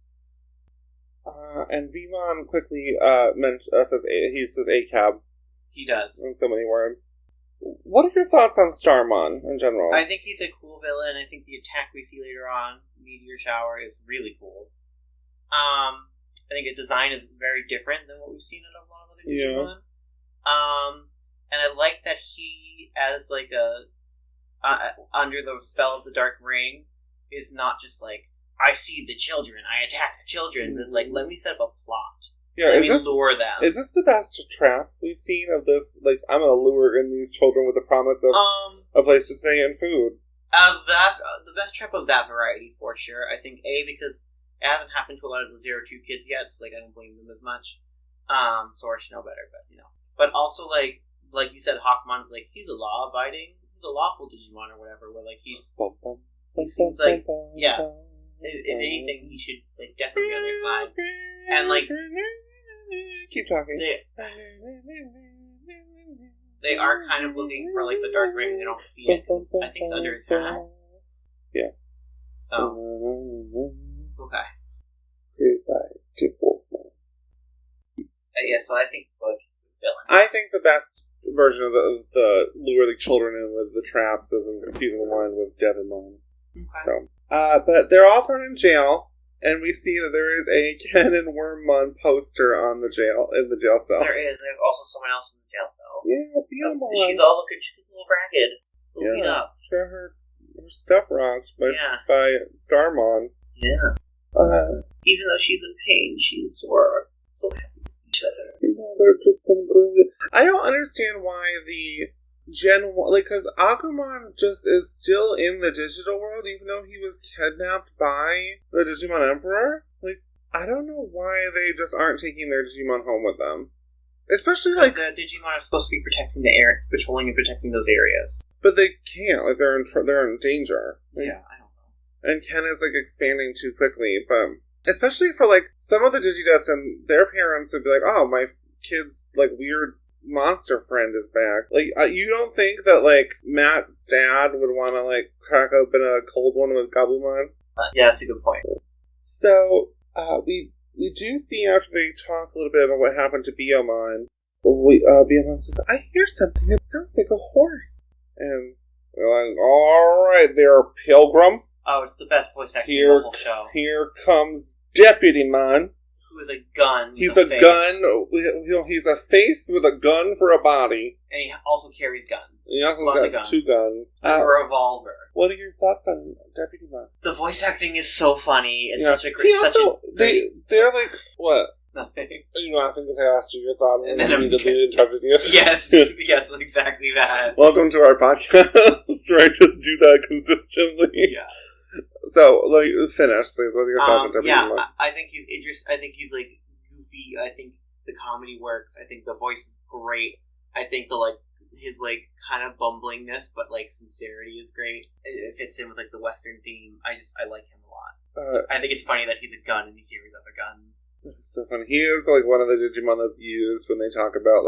And Vmon quickly says ACAB. He does. In so many words. What are your thoughts on Starmon in general? I think he's a cool villain. I think the attack we see later on, Meteor Shower, is really cool. I think the design is very different than what we've seen in a lot of other Digimon. Yeah. And I like that he, as like under the spell of the Dark Ring, is not just like, I see the children, I attack the children. Mm-hmm. It's like, let me set up a plot. Yeah, let me lure them. Is this the best trap we've seen of this? Like, I'm gonna lure in these children with the promise of a place to stay and food. The best trap of that variety, for sure. I think, because it hasn't happened to a lot of the 02 kids yet, so, like, I don't blame them as much. Sora should know better, but, you know. But also, like you said, Hawkmon's, like, he's a law-abiding, he's a lawful Digimon or whatever, where, like, he seems like, yeah, if anything, he should, like, definitely be on their side. And, like, keep talking. They are kind of looking for, like, the Dark Ring, and they don't see it. I think it's under his hat. Yeah. So, okay. Created by Dick Wolfman. Yeah, so I think good villain. I think the best version of the lure the children in with the traps is in season 1 with Devimon. Okay. So, but they're all thrown in jail, and we see that there is a Ken and Wormmon poster in the jail cell. There is. There's also someone else in the jail cell. Yeah, Biyomon. She's all looking. She's a little ragged, a little beat up. She got her stuff rocked by Starmon. Yeah. Even though she's in pain, she's so happy to see each other. You know, they're just so good. I don't understand why the Gen 1, because Agumon just is still in the digital world, even though he was kidnapped by the Digimon Emperor. I don't know why they just aren't taking their Digimon home with them. Especially, the Digimon are supposed to be protecting the area, patrolling and protecting those areas. But they can't. They're in danger. Yeah, I don't know. And Ken is, expanding too quickly, but especially for, some of the Digidestined, their parents would be like, oh, my kid's, weird monster friend is back. You don't think that, Matt's dad would want to, crack open a cold one with Agumon? Yeah, that's a good point. So, we do see after they talk a little bit about what happened to Biyomon, Biyomon says, I hear something. It sounds like a horse. And we're like, alright there, Pilgrim. Oh, it's the best voice acting in the whole show. Here comes Deputymon. Who is a gun. He's a gun. He's a face with a gun for a body. And he also carries guns. He also got 2 guns. A revolver. What are your thoughts on Deputymon? The voice acting is so funny. It's such a great... They're like, what? Nothing. You know, I think because I asked you your thoughts and then immediately interrupted you. Yes, yes, exactly that. Welcome to our podcast where I just do that consistently. Yeah. So, finish, please. What are your thoughts on Deputymon? Yeah, I think he's interesting. I think he's, goofy. I think the comedy works. I think the voice is great. I think his kind of bumblingness, but sincerity is great. It fits in with the Western theme. I like him a lot. I think it's funny that he's a gun and he carries other guns. That's so funny. He is one of the Digimon that's used when they talk about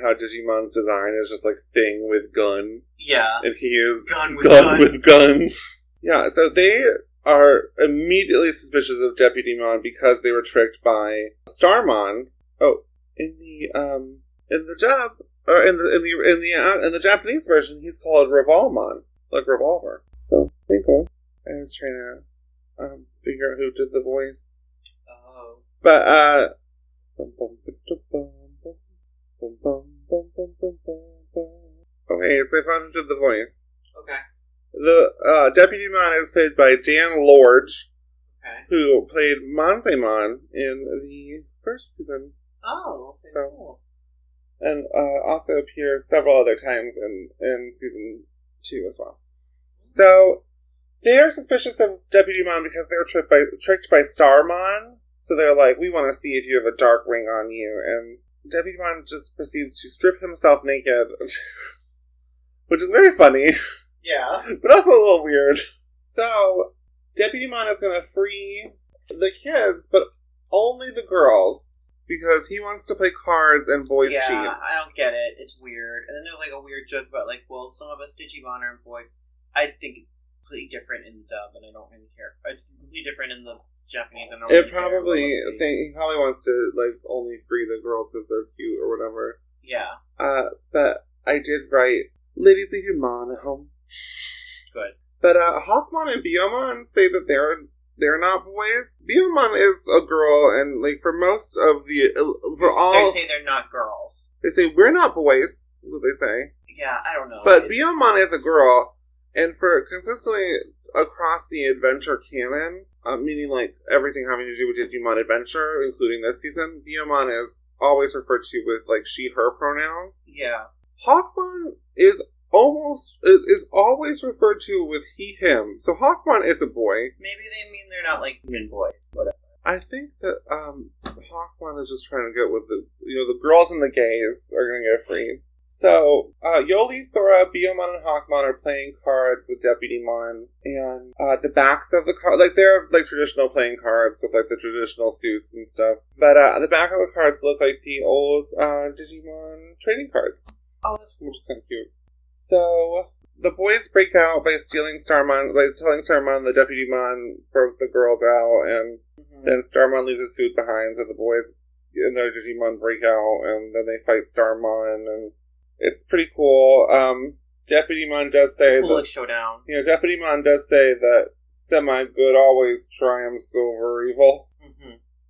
how Digimon's design is just thing with gun. Yeah, and he is gun with gun. Yeah, so they are immediately suspicious of Deputymon because they were tricked by Starmon. Oh, in the Japanese version, he's called Revolmon, revolver. So pretty cool. I was trying to figure out who did the voice. Oh, but okay, so I found who did the voice. Okay. The Deputymon is played by Dan Lorge, who played Monzaemon in the first season. Oh, okay, so cool. And also appears several other times in season 2 as well. So they are suspicious of Deputymon because they were tricked by Starmon. So they're like, we want to see if you have a dark ring on you. And Deputymon just proceeds to strip himself naked, which is very funny. Yeah. But also a little weird. So, Deputymon is going to free the kids, but only the girls. Because he wants to play cards and boys cheat. Yeah, I don't get it. It's weird. And then there's a weird joke about some of us Digimon are boy. I think it's completely different in the dub, and I don't really care. It's completely different in the Japanese. I don't really care. He probably wants to only free the girls because they're cute or whatever. Yeah. But I did write, ladies, leave your mom at home. Good. But Hawkmon and Biyomon say that they're not boys. Biyomon is a girl, and for most of they say they're not girls. They say we're not boys. What they say. Yeah, I don't know. But Biyomon is a girl, and for consistently across the adventure canon, meaning everything having to do with Digimon Adventure, including this season, Biyomon is always referred to with she/her pronouns. Yeah. Hawkmon is always referred to with he/him. So Hawkmon is a boy. Maybe they mean they're not human boys. Whatever. I think that Hawkmon is just trying to get with the girls and the gays are going to get free. So Yolei, Sora, Biyomon, and Hawkmon are playing cards with Deputymon, and the backs of the card, they're traditional playing cards with the traditional suits and stuff. But the back of the cards look like the old Digimon trading cards. Oh, that's cool. Which is kind of cute. So the boys break out by telling Starmon the Deputymon broke the girls out, and then Starmon leaves his food behind, so the boys and their Digimon break out, and then they fight Starmon, and it's pretty cool. Deputymon does say cool showdown. Yeah, Deputymon does say that semi-good always triumphs over evil.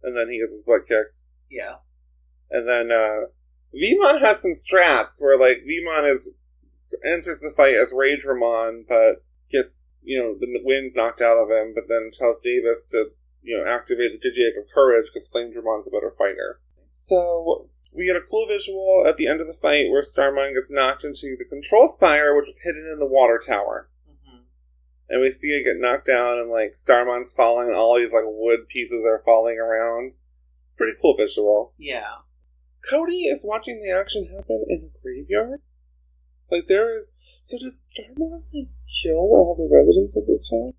And then he gets his butt kicked. Yeah. And then Vmon has some strats where, like, Vmon enters the fight as RAILTOWN, but gets, the wind knocked out of him, but then tells Davis to, activate the Digidestined of Courage because Flamedramon's a better fighter. So, we get a cool visual at the end of the fight where Starmon gets knocked into the control spire, which was hidden in the water tower. And we see it get knocked down, and, like, Starmon's falling, and all these, like, wood pieces are falling around. It's a pretty cool visual. Yeah. Cody is watching the action happen in a graveyard? Like, so did Starmon, like, kill all the residents of this town?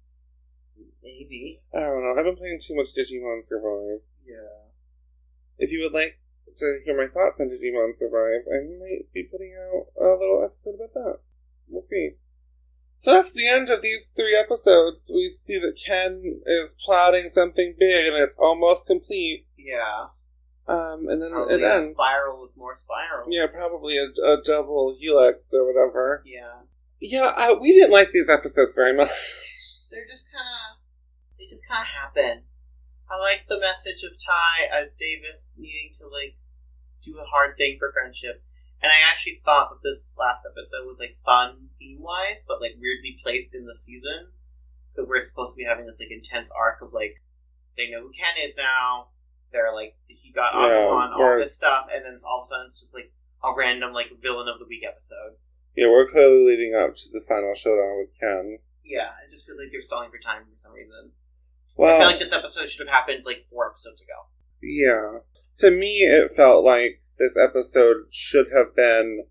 Maybe. I don't know. I've been playing too much Digimon Survive. Yeah. If you would like to hear my thoughts on Digimon Survive, I might be putting out a little episode about that. We'll see. So that's the end of these 3 episodes. We see that Ken is plotting something big, and it's almost complete. Yeah. And then probably it ends. A spiral with more spirals. Yeah, probably a double helix or whatever. Yeah. Yeah, we didn't like these episodes very much. They just kind of happen. I like the message of Davis needing to, like, do a hard thing for friendship. And I actually thought that this last episode was, like, fun theme-wise, but, like, weirdly placed in the season. Because we're supposed to be having this, like, intense arc of, like, they know who Ken is now. They're, like, he got Agumon, all this stuff. And then all of a sudden it's just, like, a random, like, villain of the week episode. Yeah, we're clearly leading up to the final showdown with Ken. Yeah, I just feel like they're stalling for time for some reason. Well, I feel like this episode should have happened, like, 4 episodes ago. Yeah. To me, it felt like this episode should have been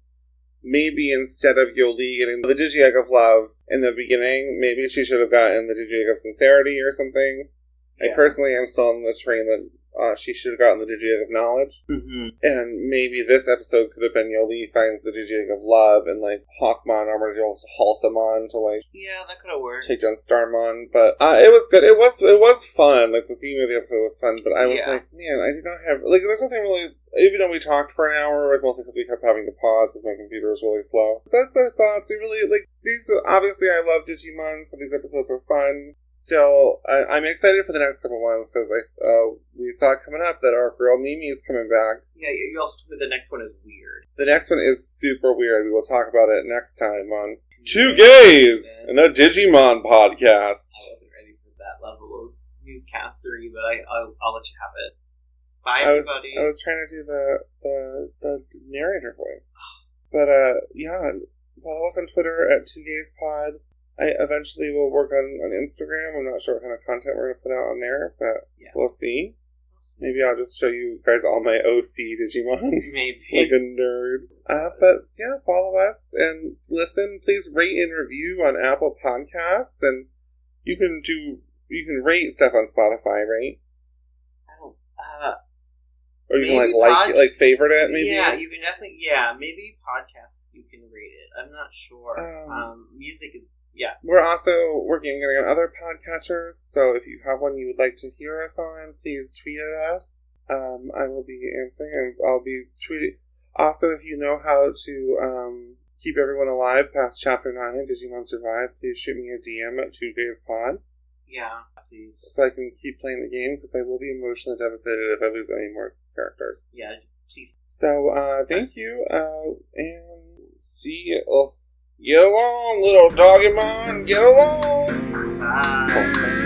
maybe instead of Yolei getting the Digidestined of Love in the beginning, maybe she should have gotten the Digidestined of Sincerity or something. Yeah. I personally am still on the train that she should have gotten the Digidestined of Knowledge. And maybe this episode could have been Yolei finds the Digidestined of Love, and, like, Hawkmon armored Halsamon to, like... Yeah, that could have worked. Take down Starmon, but it was good. It was fun. Like, the theme of the episode was fun, but I was like, man, I do not have... Like, there's nothing really... Even though we talked for an hour, it was mostly because we kept having to pause because my computer was really slow. That's our thoughts. We really, like, these... Obviously, I love Digimon, so these episodes were fun. Still, I'm excited for the next couple ones, because we saw coming up that our girl Mimi's coming back. Yeah, you also told me the next one is weird. The next one is super weird. We will talk about it next time on Two Gays and a Digimon podcast. I wasn't ready for that level of newscastery, but I'll let you have it. Bye, everybody. I was trying to do the narrator voice. But, yeah, follow us on Twitter at TwoGaysPod. I eventually will work on Instagram. I'm not sure what kind of content we're going to put out on there, but we'll see. Maybe I'll just show you guys all my OC Digimon. Maybe. Like a nerd. But yeah, follow us and listen. Please rate and review on Apple Podcasts, and you can rate stuff on Spotify, right? I don't, or you can like favorite it, maybe? Yeah, you can definitely, maybe podcasts you can rate it. I'm not sure. Music is, We're also working on getting on other podcatchers, so if you have one you would like to hear us on, please tweet at us. I will be answering, and I'll be tweeting. Also, if you know how to keep everyone alive past Chapter 9 in Digimon Survive, please shoot me a DM at TwoGaysPod. Yeah, please. So I can keep playing the game, because I will be emotionally devastated if I lose any more characters. Yeah, please. So, thank you, and see you. Get along, little Dogimon, get along! Bye.